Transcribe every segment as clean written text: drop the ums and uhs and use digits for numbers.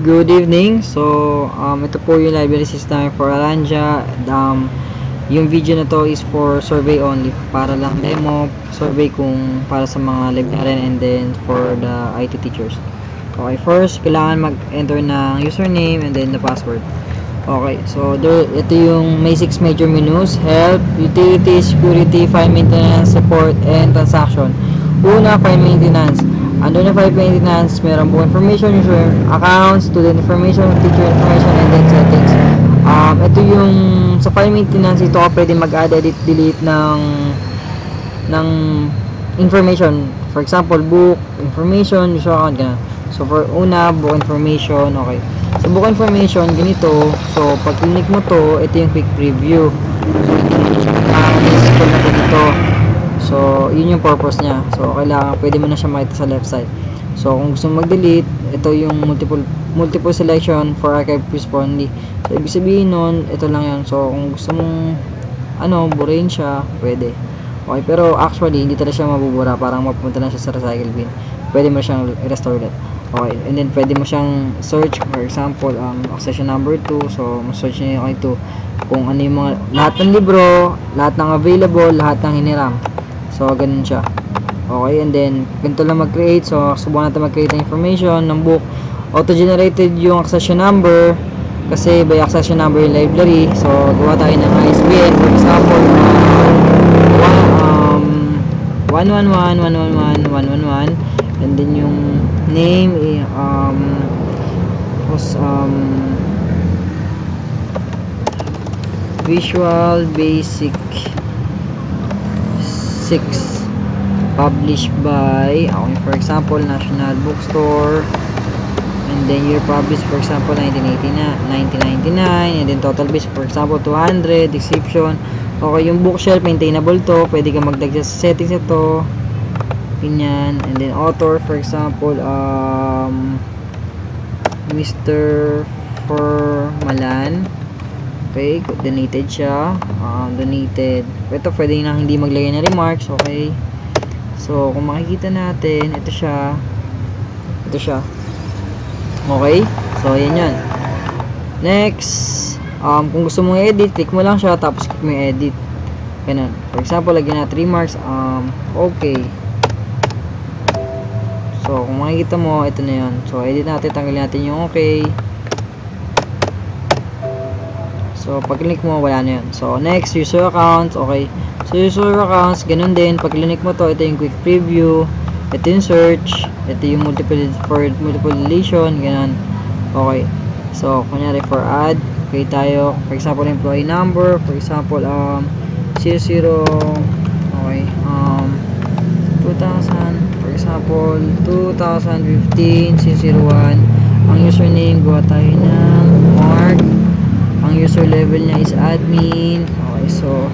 Good evening. So, ito po yung library system for Aranja. Yung video na to is for survey only. Para lang demo, survey kung para sa mga librarian and then for the IT teachers. Okay, first, kailangan mag-enter ng username and then the password. Okay, so ito yung may 6 major menus: help, utility, security, file maintenance, support, and transaction. Una, file maintenance. Under na file maintenance, meron po information, user accounts, student information, teacher information, and then settings. Ito yung sa file maintenance, ito ka pwede mag-add, edit, delete ng information. For example, book information, user account, ganun. So for una, book information, okay. So book information, ganito. So pag click mo to, ito yung quick preview. Scroll natin dito. So yun yung purpose niya. So kailangan, pwede mo na siya makita sa left side. So kung gusto mong mag-delete, ito yung multiple selection for archive only. So ibig sabihin nun, ito lang yan. So kung gusto mong burahin siya, pwede. Okay, pero actually hindi talaga siya mabubura, parang mapupunta na siya sa recycle bin. Pwede mo siyang i-restore ulit. Okay, and then pwede mo siyang search, for example, accession number 2. So ma-search niya yung ito kung ano yung mga, lahat ng libro, lahat ng available, lahat ng hiniram. So ganun siya. Okay, and then ganito lang mag-create. So subukan natin mag-create ng information ng book. Auto-generated yung accession number kasi by accession number yung library. So gawa tayo ng ISBN, for example, 111 and then yung name was Visual Basic 6, published by for example National Bookstore, and then year published, for example 1999, and then total base, for example 200, description. Okay, yung bookshelf maintainable to, pwede ka magdagdag sa settings ito, ganyan. And then author, for example Mr. Formalan. Okay, donated siya. Donated. Ito pwede nang hindi maglagay ng remarks. Okay, so kung makikita natin, ito siya. Okay, so yan. Next, kung gusto mong edit, click mo lang siya, tapos click mo yung edit. Ganun. For example, lagyan natin remarks. Okay. So kung makikita mo, ito na yun. So edit natin, tanggalin natin yung okay. So pag click mo, wala na yun. So next, user accounts. Okay, so user accounts, ganun din. Pag click mo to, ito yung quick preview, ito yung search, ito yung multiple deletion, ganun. Okay, so kunyari for add, okay tayo, for example employee number, for example 00, okay, 2000, for example 2015 C01. Ang username, gawa tayo ng Mark. Ang user level niya is admin. Okay, so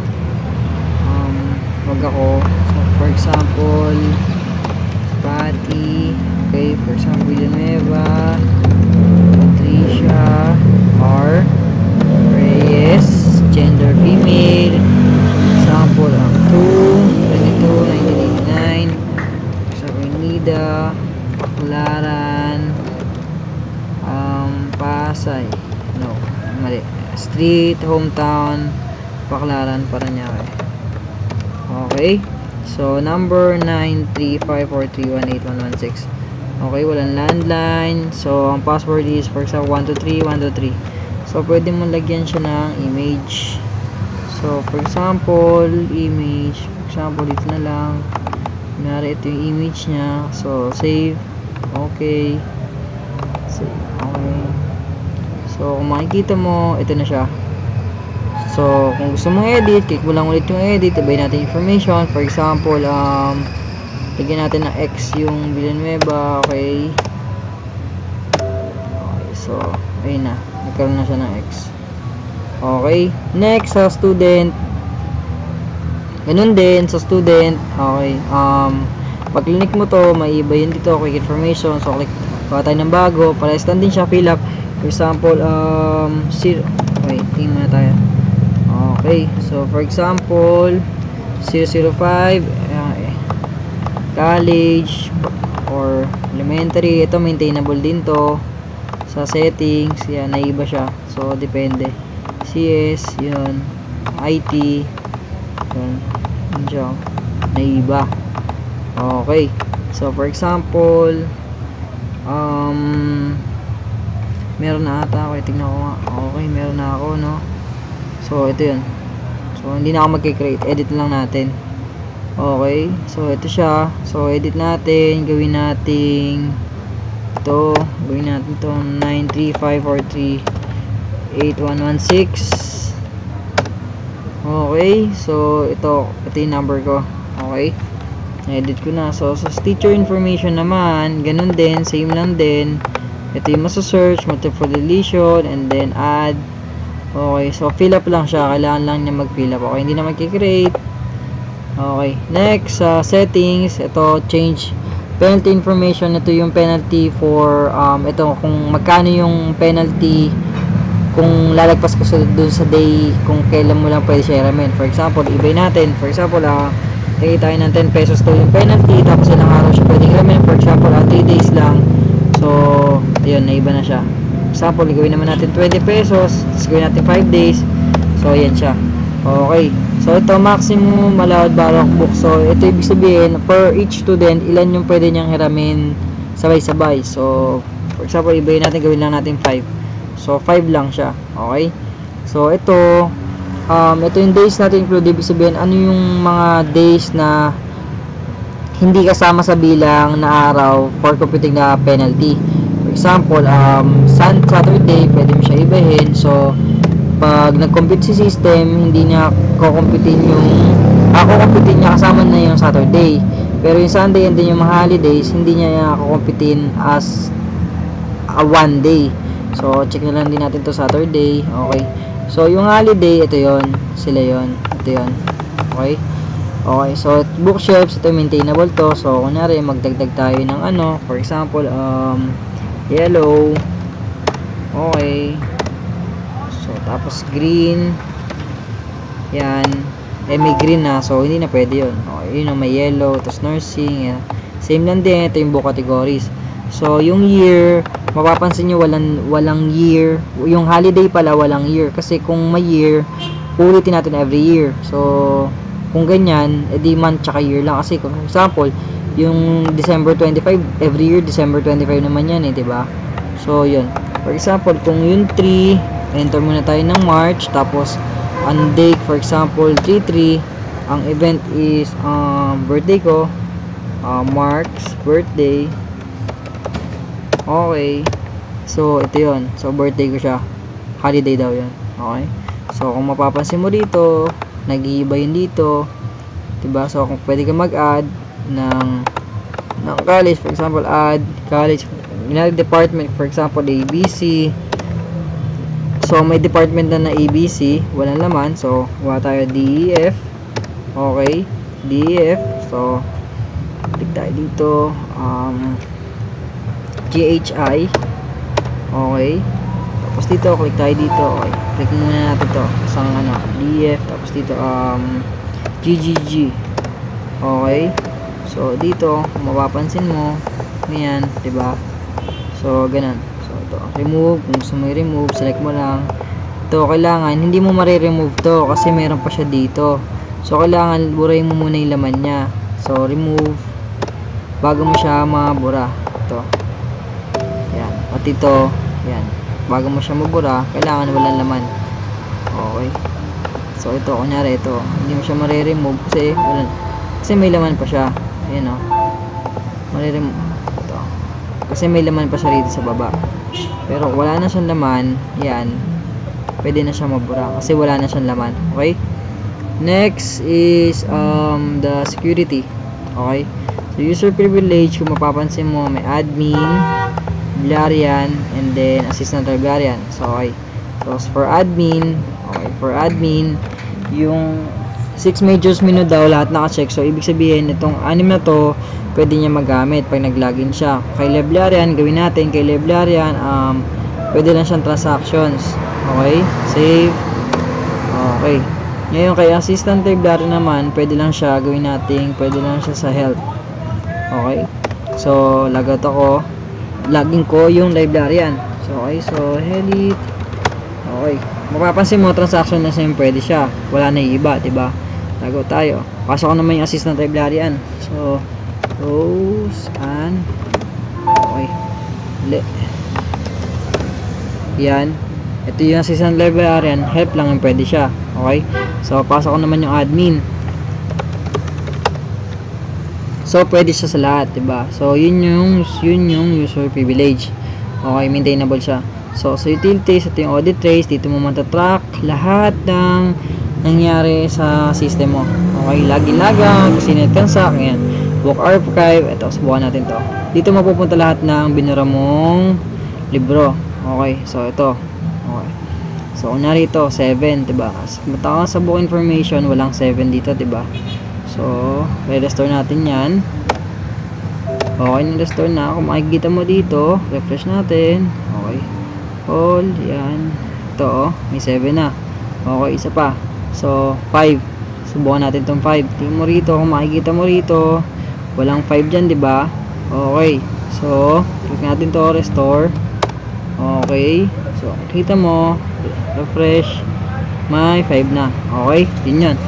wag ako. So for example Patty, okay, for example Villanueva, Patricia, R, Reyes, gender female, example 2, 22, 1989, for example Nida, Laran, Pasay, no, mali, street, hometown, Baclaran, Parañaque. Okay, so number 93543181116. Okay, walang landline. So ang password is, for example, 123 123. So pwede mo lagyan siya ng image. So for example, image, for example dito na lang, kunyari ito yung image nya. So save. Okay, save. Okay, so kung makikita mo, ito na siya. So kung gusto mong edit, click mo lang ulit yung edit, ibay natin information. For example, lagyan natin ng X yung Villanueva. Okay, so ayun na, nagkaroon na siya ng X. Okay, next sa student, ganun din sa student. Okay, pag click mo to, may iba yun dito, quick information. So click, gawa tayo ng bago, para stand din siya, fill up. For example, wait, tingin muna tayo. Okay, so for example 005, college or elementary. Ito maintainable din to. sa settings, yan, naiba siya. So, depende. CS, yun. IT, yun. Yun siya. Naiba. Okay. So, for example, meron na ata ako. Tignan ko nga. Okay, meron na ako, no? So, ito yun. So, hindi na ako mag-create. Edit lang natin. Okay. So, ito siya. So, edit natin. Gawin natin ito. Gawin natin ito. 935438116. Okay. So, ito yung number ko. Okay. Edit ko na. So, sa teacher information naman, ganun din. Same lang din. Ito yung masasearch. Multiple deletion. And then, add. Okay, so fill up lang siya. Kailangan lang niya mag-fill up. Okay, hindi na mag-create. Okay, next, settings. Ito, change penalty information. Ito yung penalty for, ito, kung magkano yung penalty kung lalagpas ko dun sa day, kung kailan mo lang pwede siya i-ramen. For example, ibay natin. For example, tingin tayo ng 10 pesos to yung penalty, tapos ilang araw siya pwede i-ramen. For example, 3 days lang. So, ayun, naiba na siya. Example, gawin naman natin 20 pesos, tapos gawin natin 5 days. So, ayan siya. Okay. So, ito, maximum allowed Barok book. So, ito ibig sabihin, per each student, ilan yung pwede niyang hiramin sabay-sabay. So, for example, ibayin natin, gawin lang natin 5. So, 5 lang siya. Okay. So, ito yung days natin include. Ibig sabihin, ano yung mga days na hindi kasama sa bilang na araw for computing na penalty. Example, Saturday, pwede mo siya ibahin. So, pag nag-compute si system, hindi niya kukumputin kukumputin niya kasama na yung Saturday. Pero yung Sunday and then yung mga holidays, hindi niya kukumputin as a one day. So, check na lang din natin to Saturday. Okay. So, yung holiday, ito yon, sila yon, ito yon. Okay. Okay. So, bookshelves, ito maintainable to. So, kunyari, magdagdag tayo ng for example, yellow. Okay. So, tapos green. Yan. May green na. So, hindi na pwede yun. Okay. Yun ang may yellow. Tapos nursing. Yan. Same lang din. Ito yung book categories. So, yung year, mapapansin nyo walang year. Yung holiday pala, walang year. Kasi kung may year, ulitin natin every year. So, kung ganyan, edi month tsaka year lang. Kasi, for example, yung December 25, every year December 25 naman yan diba? So, yun. For example, kung yung 3, enter muna tayo ng March, tapos, on date, for example, 3/3, ang event is, birthday ko, Mark's birthday. Okay. So, ito yun. So, birthday ko siya. Holiday daw yun. Okay. So, kung mapapansin mo dito, nag-iiba yun dito. Diba? So, kung pwede ka mag-add ng college, for example, add college, department, for example, ABC. So, may department na ABC, walang laman. So, wala tayo DEF. Okay, DEF. So, click tayo dito. GHI. Okay. Tapos dito, click tayo dito. Okay. Click muna natin to. Isang DEF. Tapos dito, GGG. Okay. So, dito, kung mapapansin mo, ganyan, diba? So, ganun. So, ito, remove. Kung gusto mo i-remove, select mo lang. Ito, kailangan, hindi mo mariremove to kasi meron pa siya dito. So, kailangan, burahin mo muna yung laman niya. So, remove. Bago mo siya mabura. Ito. Yan. At ito, yan. Bago mo siya mabura, kailangan walang laman. Okay. So, ito, kunyari, ito. Hindi mo siya mariremove kasi may laman pa siya. Ayan o. Mariremove. Ito. Kasi may laman pa siya rito sa baba. Pero wala na siyang laman. Yan. Pwede na siya mabura. Kasi wala na siyang laman. Okay? Next is the security. Okay? So, user privilege. Kung mapapansin mo, may admin, librarian, and then assistant librarian. So, okay. So, for admin, okay. For admin, yung 6 majors menu daw, lahat naka-check. So, ibig sabihin, itong 6 na to, pwede niya magamit pag nag-login siya. Kay librarian, gawin natin. Kay librarian, pwede lang siyang transactions. Okay? Save. Okay. Ngayon, kay assistant librarian naman, pwede lang siya, gawin natin, pwede lang siya sa help. Okay? So, logout ako. Login ko yung librarian. So, okay. So, edit. Okay. Mapapansin mo, transaction na sa'yo pwede siya. Wala na yung iba, diba? Tago tayo. Pasok ko naman yung assistant librarian. So, rows and okay. Uli. Yan. Ito yung assistant librarian. Help lang yung pwede siya. Okay. So, pasok ko naman yung admin. So, pwede siya sa lahat, diba? So, yun yung user privilege. Okay, maintainable siya. So, sa utilities, ito yung audit trace. Dito mo matatrack lahat ng nangyari sa system mo. Okay, lagi-lagang, kasi net-transact, yan. Book archive, ito, subukan natin to. Dito mapupunta lahat ng binura mong libro. Okay, so ito. Okay. So, kunyari ito, 7, diba? Mataka sa book information, walang 7 dito, diba? So, re-restore natin yan. Okay, na-restore na. Kung makikita mo dito, refresh natin. Okay. All, yan. Ito, may 7 na. Okay, isa pa. So, 5. Subukan natin itong 5. Tingnan mo rito, kung makikita mo rito, walang 5 dyan, diba? Okay. So, click natin to restore. Okay. So, kita mo, refresh. May 5 na. Okay, yun yan.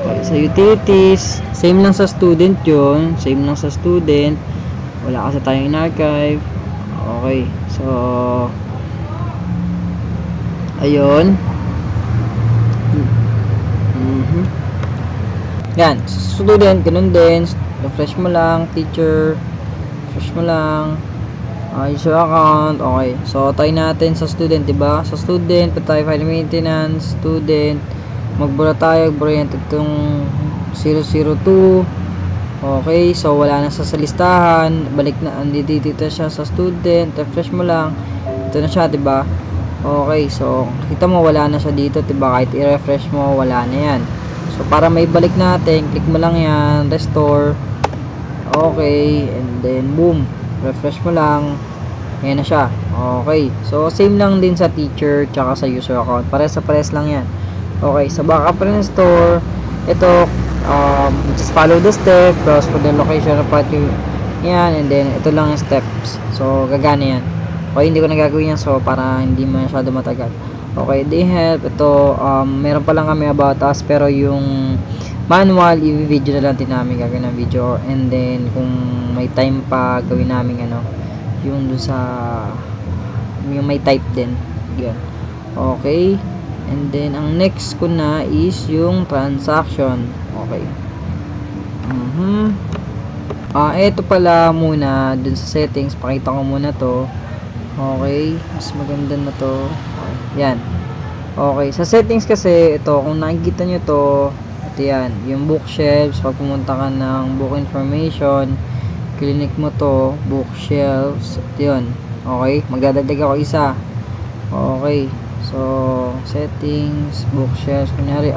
Okay, sa utilities, same lang sa student yun. Same lang sa student. Wala kasi tayong in-archive. Okay. So, ayun. Yan. Student, ganun din. Refresh mo lang. Teacher. Refresh mo lang. User account. Okay. So, try natin sa student, diba? Sa student, patay file maintenance. Student. Magbura tayo. Magbura yan itong 002. Okay. So, wala na sa listahan. Balik na. Dito siya sa student. Refresh mo lang. Ito na siya, diba? Okay. So, kita mo wala na siya dito, diba? Kahit i-refresh mo, wala na yan. So, para may balik natin, click mo lang yan. Restore. Okay. And then, boom. Refresh mo lang. Ayan na siya. Okay. So, same lang din sa teacher tsaka sa user account. Pares lang yan. Okay. Sa backup restore, ito, just follow the step, browse for the location of what you, yan, and then, ito lang yung steps. So, gagana yan. Okay, hindi ko na gagawin yan, so, para hindi masyado matagal. Okay, they help. Ito, meron pa lang kami about us, pero yung manual, i-video na lang din namin gagawin ng video, and then, kung may time pa, gawin namin, yung dun sa, yung may type din. Yan. Okay. And then, ang next ko na is yung transaction. Okay. Ito pala muna, dun sa settings, pakita ko muna to. Okay. Mas maganda na to. Okay. Yan. Okay. Sa settings kasi, ito, kung nakikita nyo to, ito yan. Yung bookshelves, pag pumunta ka ng book information, clinic mo to, bookshelves, ito yun. Okay. Magdadagdag ako isa. Okay. So, settings, bookshelves, kunyari,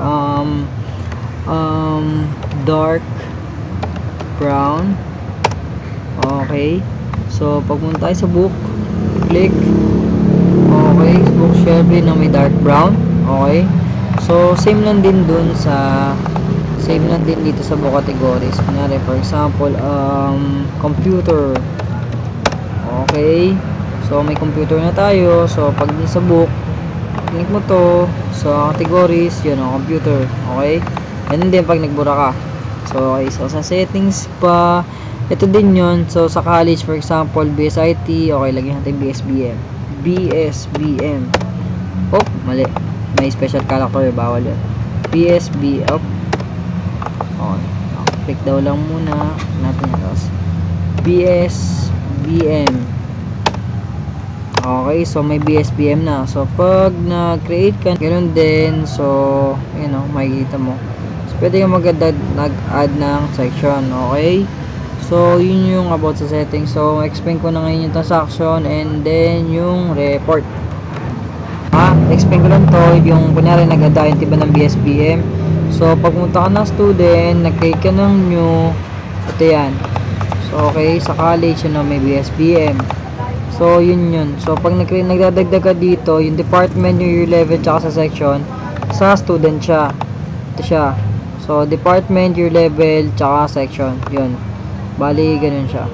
dark brown. Okay. So, pagpunta tayo sa book, click. Okay. Bookshelf din na may dark brown. Okay. So, same lang din dun sa, same lang din dito sa book categories. Kunyari, for example, computer. Okay. So, may computer na tayo. So, pag din sa book, click mo to sa categories, yun o, computer. Okay. Ganun din pag nagbura ka. So, okay. So, sa settings pa, ito din yun. So, sa college, for example, BSIT, okay, lagyan natin BSBM. BSBM. Oh, mali. May special character, bawal yun. BSB, oh. Okay. Click daw lang muna. Natin yun. BSBM. Okay, so may BSBM na. So, pag na-create ka, ganoon din. So, you know, makikita mo. So, pwede kang mag-add ng section. Okay? So, yun yung about sa settings. So, explain ko na ngayon yung transaction and then yung report. Explain ko lang to. Yung, kunyari, nag-add diba ng BSBM. So, pag pumunta ka ng student, nag-create ka ng new, ito yan. So, okay, sa college, yun, may BSBM. So, yun. So, pag nagdadagdag ka dito, yung department, yung year level, tsaka sa section, sa student siya. Ito siya. So, department, year level, tsaka section. Yun. Bali, ganun siya.